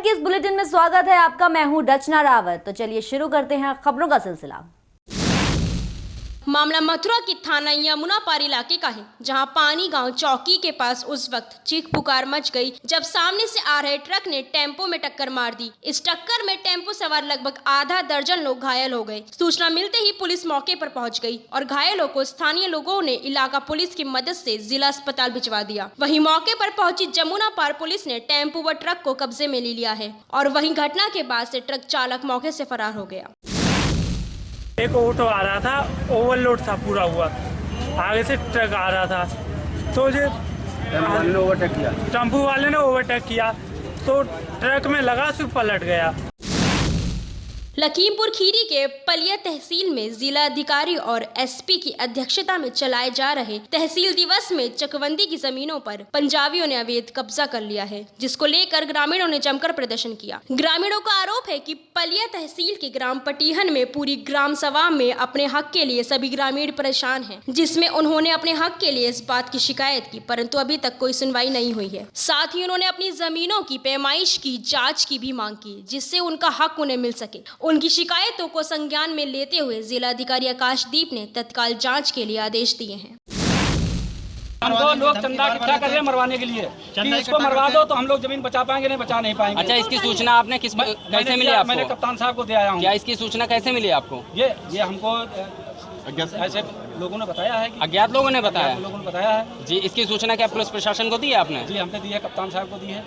की इस बुलेटिन में स्वागत है आपका। मैं हूं रचना रावत। तो चलिए शुरू करते हैं खबरों का सिलसिला। मामला मथुरा के थाना यमुनापार इलाके का है, जहां पानी गांव चौकी के पास उस वक्त चीख पुकार मच गई जब सामने से आ रहे ट्रक ने टेम्पो में टक्कर मार दी। इस टक्कर में टेम्पो सवार लगभग आधा दर्जन लोग घायल हो गए। सूचना मिलते ही पुलिस मौके पर पहुंच गई और घायलों को स्थानीय लोगों ने इलाका पुलिस की मदद से जिला अस्पताल भिजवा दिया। वहीं मौके पर पहुंची यमुनापार पुलिस ने टेम्पो व ट्रक को कब्जे में ले लिया है और वहीं घटना के बाद से ट्रक चालक मौके से फरार हो गया। एक ऑटो आ रहा था, ओवरलोड था पूरा हुआ, आगे से ट्रक आ रहा था तो जो टेम्पो वाले ने ओवरटेक किया तो ट्रक में लगा, फिर पलट गया। लखीमपुर खीरी के पलिया तहसील में जिला अधिकारी और एसपी की अध्यक्षता में चलाए जा रहे तहसील दिवस में चकबंदी की जमीनों पर पंजाबियों ने अवैध कब्जा कर लिया है, जिसको लेकर ग्रामीणों ने जमकर प्रदर्शन किया। ग्रामीणों का आरोप है कि पलिया तहसील के ग्राम पटीहन में पूरी ग्राम सभा में अपने हक के लिए सभी ग्रामीण परेशान हैं, जिसमें उन्होंने अपने हक के लिए इस बात की शिकायत की, परंतु अभी तक कोई सुनवाई नहीं हुई है। साथ ही उन्होंने अपनी जमीनों की पैमाइश की जाँच की भी मांग की, जिससे उनका हक उन्हें मिल सके। उनकी शिकायतों को संज्ञान में लेते हुए जिला अधिकारी आकाशदीप ने तत्काल जांच के लिए आदेश दिए हैं। हमको लोग चंदा इकट्ठा कर रहे हैं मरवाने के लिए कि इसको मरवा दो तो हम लोग जमीन बचा पाएंगे, नहीं बचा नहीं पाएंगे। अच्छा, इसकी सूचना आपने कैसे मिली आपको? मैंने कप्तान साहब को दे आया हूँ। क्या इसकी सूचना कैसे मिली आपको? ये हमको ऐसे लोगों ने बताया है कि अज्ञात लोगों ने बताया है जी। इसकी सूचना क्या पुलिस प्रशासन को दी है आपने? जी, हमने दी है, कप्तान साहब को दी है।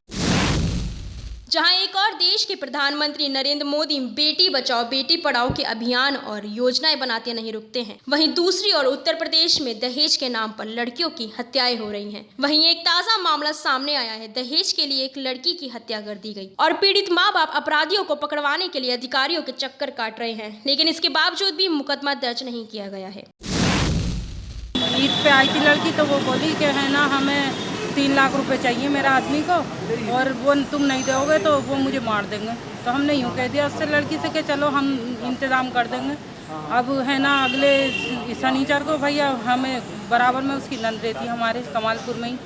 जहां एक और देश के प्रधानमंत्री नरेंद्र मोदी बेटी बचाओ बेटी पढ़ाओ के अभियान और योजनाएं बनाते नहीं रुकते हैं, वहीं दूसरी ओर उत्तर प्रदेश में दहेज के नाम पर लड़कियों की हत्याएं हो रही हैं। वहीं एक ताजा मामला सामने आया है। दहेज के लिए एक लड़की की हत्या कर दी गई और पीड़ित माँ बाप अपराधियों को पकड़वाने के लिए अधिकारियों के चक्कर काट रहे हैं, लेकिन इसके बावजूद भी मुकदमा दर्ज नहीं किया गया है। ईद पे आई थी लड़की तो वो बोली कि है ना हमें 3 लाख रुपए चाहिए मेरे आदमी को, और वो तुम नहीं दोगे तो वो मुझे मार देंगे। तो हमने यूँ कह दिया उससे लड़की से कि चलो हम इंतज़ाम कर देंगे। अब है ना अगले शनिचर को भैया हमें बराबर में उसकी नंद रहती हमारे कमालपुर में ही,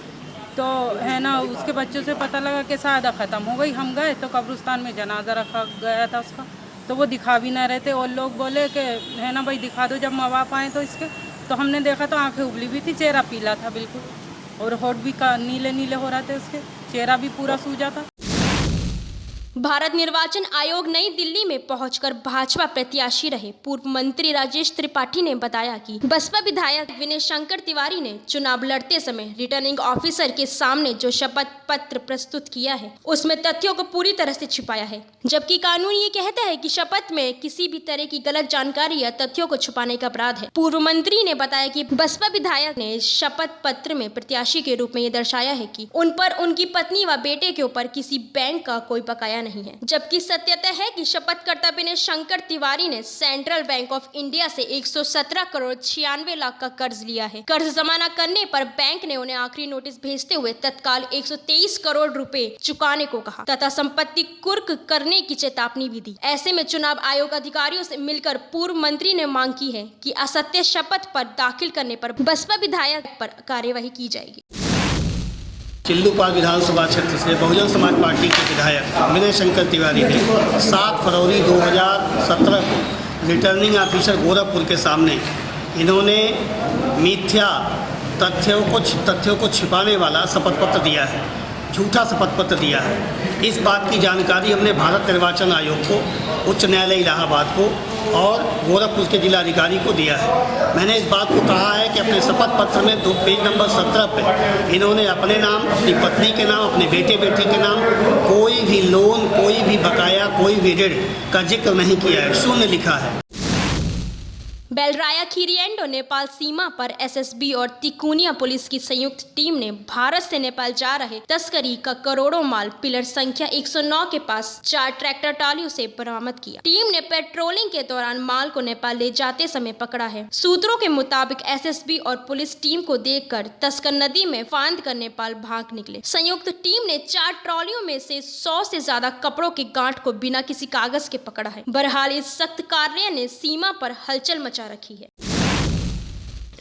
तो है ना उसके बच्चों से पता लगा कि शायद ख़त्म हो गई। हम गए तो कब्रिस्तान में जनाजा रखा गया था उसका, तो वो दिखा भी ना रहे थे और लोग बोले कि है ना भाई दिखा दो जब माँ बाप आए तो इसके। तो हमने देखा तो आँखें उबली भी थी, चेहरा पीला था बिल्कुल, और होठ भी नीले नीले हो रहे थे, उसके चेहरा भी पूरा सूजा था। भारत निर्वाचन आयोग नई दिल्ली में पहुंचकर भाजपा प्रत्याशी रहे पूर्व मंत्री राजेश त्रिपाठी ने बताया कि बसपा विधायक विनय शंकर तिवारी ने चुनाव लड़ते समय रिटर्निंग ऑफिसर के सामने जो शपथ पत्र प्रस्तुत किया है उसमें तथ्यों को पूरी तरह से छिपाया है, जबकि कानून ये कहता है कि शपथ में किसी भी तरह की गलत जानकारी या तथ्यों को छुपाने का अपराध है। पूर्व मंत्री ने बताया कि बसपा विधायक ने शपथ पत्र में प्रत्याशी के रूप में ये दर्शाया है कि उन पर उनकी पत्नी व बेटे के ऊपर किसी बैंक का कोई बकाया नहीं है, जबकि सत्यता है कि शपथकर्ता विनय शंकर तिवारी ने सेंट्रल बैंक ऑफ इंडिया से 117 करोड़ 96 लाख का कर्ज लिया है। कर्ज जमा न करने पर बैंक ने उन्हें आखिरी नोटिस भेजते हुए तत्काल 123 करोड़ रुपए चुकाने को कहा तथा संपत्ति कुर्क करने की चेतावनी भी दी। ऐसे में चुनाव आयोग अधिकारियों से मिलकर पूर्व मंत्री ने मांग की है कि असत्य शपथ पर दाखिल करने पर बसपा विधायक पर कार्यवाही की जाएगी। चिल्लूपाल विधानसभा क्षेत्र से बहुजन समाज पार्टी के विधायक विनय शंकर तिवारी ने 7 फरवरी 2017 को रिटर्निंग ऑफिसर गोरखपुर के सामने इन्होंने मिथ्या तथ्यों को छिपाने वाला शपथ पत्र दिया है, झूठा शपथ पत्र दिया है। इस बात की जानकारी हमने भारत निर्वाचन आयोग को, उच्च न्यायालय इलाहाबाद को और गोरखपुर के जिलाधिकारी को दिया है। मैंने इस बात को कहा है कि अपने शपथ पत्र में पेज नंबर 17 पे इन्होंने अपने नाम, अपनी पत्नी के नाम, अपने बेटे बेटी के नाम कोई भी लोन, कोई भी बकाया, कोई भी ऋण का जिक्र नहीं किया है, शून्य लिखा है। बेलराया खीरी एंड नेपाल सीमा पर एसएसबी और तिकोनिया पुलिस की संयुक्त टीम ने भारत से नेपाल जा रहे तस्करी का करोड़ों माल पिलर संख्या 109 के पास 4 ट्रैक्टर ट्रालियों से बरामद किया। टीम ने पेट्रोलिंग के दौरान माल को नेपाल ले जाते समय पकड़ा है। सूत्रों के मुताबिक एसएसबी और पुलिस टीम को देखकर तस्कर नदी में फांद कर नेपाल भाग निकले। संयुक्त टीम ने 4 ट्रॉलियों में से 100 से ज्यादा कपड़ों के गांठ को बिना किसी कागज के पकड़ा है। बहरहाल इस सख्त कार्य ने सीमा पर हलचल मचा रखी है।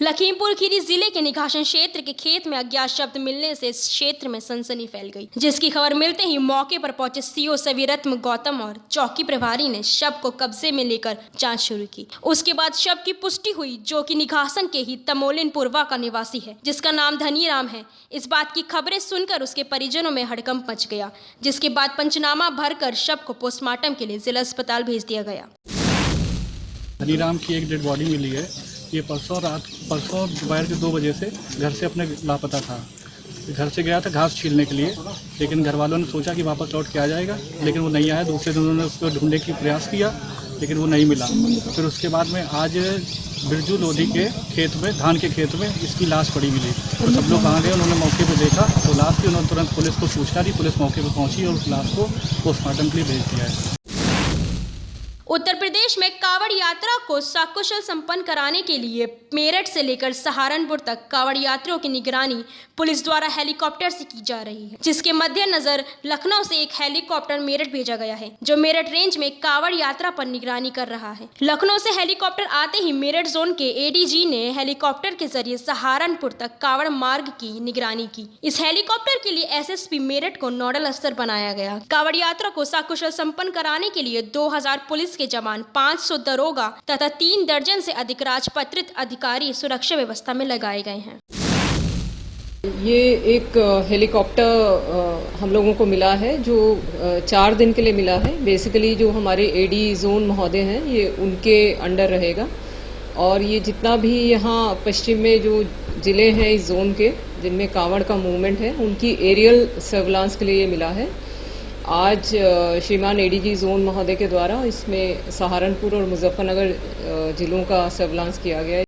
लखीमपुर खीरी जिले के निघासन क्षेत्र के खेत में अज्ञात शब्द मिलने से इस क्षेत्र में सनसनी फैल गई, जिसकी खबर मिलते ही मौके पर पहुंचे सीओ सविरत्न गौतम और चौकी प्रभारी ने शव को कब्जे में लेकर जांच शुरू की। उसके बाद शव की पुष्टि हुई, जो कि निघासन के ही तमोलिन पूर्वा का निवासी है, जिसका नाम धनीराम है। इस बात की खबरें सुनकर उसके परिजनों में हड़कंप मच गया, जिसके बाद पंचनामा भरकर शव को पोस्टमार्टम के लिए जिला अस्पताल भेज दिया गया। धनीराम की एक डेड बॉडी मिली है। ये परसों दोपहर के 2 बजे से घर से अपने लापता था। घर से गया था घास छीलने के लिए, लेकिन घर वालों ने सोचा कि वापस लौट के आ जाएगा, लेकिन वो नहीं आया। दूसरे दिन उन्होंने उसको ढूंढने की प्रयास किया, लेकिन वो नहीं मिला। फिर उसके बाद में आज बिरजू लोधी के खेत में, धान के खेत में इसकी लाश पड़ी मिली। तो सब लोग वहाँ गए, उन्होंने मौके पर देखा तो लाश थी। उन्होंने तुरंत पुलिस को सूचना दी, पुलिस मौके पर पहुँची और उस लाश को पोस्टमार्टम के लिए भेज दिया है। उत्तर प्रदेश में कांवड़ यात्रा को सकुशल संपन्न कराने के लिए मेरठ से लेकर सहारनपुर तक कांवड़ यात्रियों की निगरानी पुलिस द्वारा हेलीकॉप्टर से की जा रही है, जिसके मद्देनजर लखनऊ से एक हेलीकॉप्टर मेरठ भेजा गया है, जो मेरठ रेंज में कांवड़ यात्रा पर निगरानी कर रहा है। लखनऊ से हेलीकॉप्टर आते ही मेरठ जोन के एडीजी ने हेलीकॉप्टर के जरिए सहारनपुर तक कांवड़ मार्ग की निगरानी की। इस हेलीकॉप्टर के लिए एसएसपी मेरठ को नोडल अफसर बनाया गया। कांवड़ यात्रा को सकुशल संपन्न कराने के लिए 2000 पुलिस के जवान, 500 दरोगा तथा 3 दर्जन से अधिक राजपत्रित अधिकारी सुरक्षा व्यवस्था में लगाए गए हैं। ये एक हेलीकॉप्टर हम लोगों को मिला है, जो 4 दिन के लिए मिला है। बेसिकली जो हमारे एडी जोन महोदय हैं, ये उनके अंडर रहेगा। और ये जितना भी यहाँ पश्चिम में जो ज़िले हैं इस जोन के, जिनमें कांवड़ का मूवमेंट है, उनकी एरियल सर्विलांस के लिए ये मिला है। आज श्रीमान एडीजी जोन महोदय के द्वारा इसमें सहारनपुर और मुजफ्फरनगर जिलों का सर्विलांस किया गया है।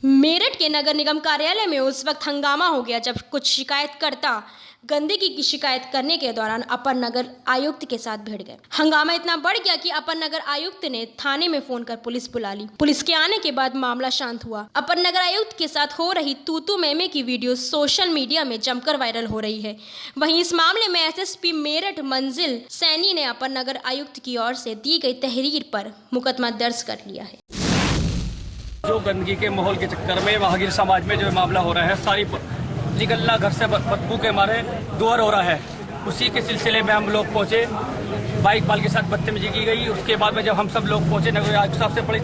मेरठ के नगर निगम कार्यालय में उस वक्त हंगामा हो गया जब कुछ शिकायतकर्ता गंदगी की शिकायत करने के दौरान अपर नगर आयुक्त के साथ भिड़ गए। हंगामा इतना बढ़ गया कि अपर नगर आयुक्त ने थाने में फोन कर पुलिस बुला ली। पुलिस के आने के बाद मामला शांत हुआ। अपर नगर आयुक्त के साथ हो रही तूतू मैमे की वीडियो सोशल मीडिया में जमकर वायरल हो रही है। वहीं इस मामले में एसएसपी मेरठ मंजिल सैनी ने अपर नगर आयुक्त की ओर से दी गई तहरीर पर मुकदमा दर्ज कर लिया है। जो गंदगी के माहौल के चक्कर में महावीर समाज में जो मामला हो रहा है, सारी निकलना घर से बदबू के मारे दुआर हो रहा है। उसी के सिलसिले में हम लोग पहुँचे, बाइक वाल के साथ बदतमीजी की गई। उसके बाद में जब हम सब लोग पहुँचे, नगर आयुक्त साहब से बड़ी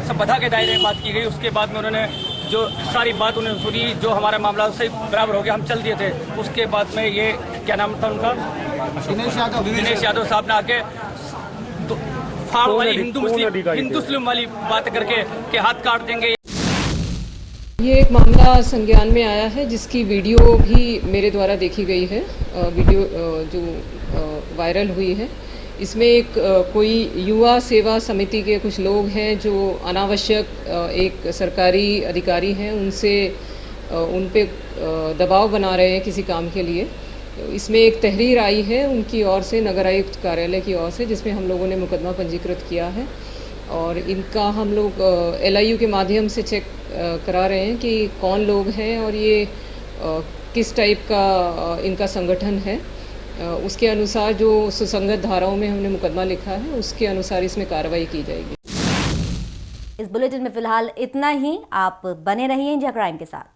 संबंधा के दायरे में बात की गई। उसके बाद में उन्होंने जो सारी बात उन्होंने सुनी, जो हमारा मामला उससे बराबर हो गया, हम चल दिए थे। उसके बाद में ये क्या नाम था उनका, दिनेश यादव साहब ने आके फाड़ वाली हिंदू मुस्लिम वाली बात करके के हाथ काट देंगे। ये एक मामला संज्ञान में आया है, जिसकी वीडियो भी मेरे द्वारा देखी गई है। वीडियो जो वायरल हुई है, इसमें एक कोई युवा सेवा समिति के कुछ लोग हैं जो अनावश्यक एक सरकारी अधिकारी हैं, उन पे दबाव बना रहे हैं किसी काम के लिए। इसमें एक तहरीर आई है उनकी ओर से, नगर आयुक्त कार्यालय की ओर से, जिसमें हम लोगों ने मुकदमा पंजीकृत किया है। और इनका हम लोग LIU के माध्यम से चेक करा रहे हैं कि कौन लोग हैं और ये किस टाइप का इनका संगठन है। उसके अनुसार जो सुसंगत धाराओं में हमने मुकदमा लिखा है, उसके अनुसार इसमें कार्रवाई की जाएगी। इस बुलेटिन में फिलहाल इतना ही। आप बने रहिए इंडिया क्राइम के साथ।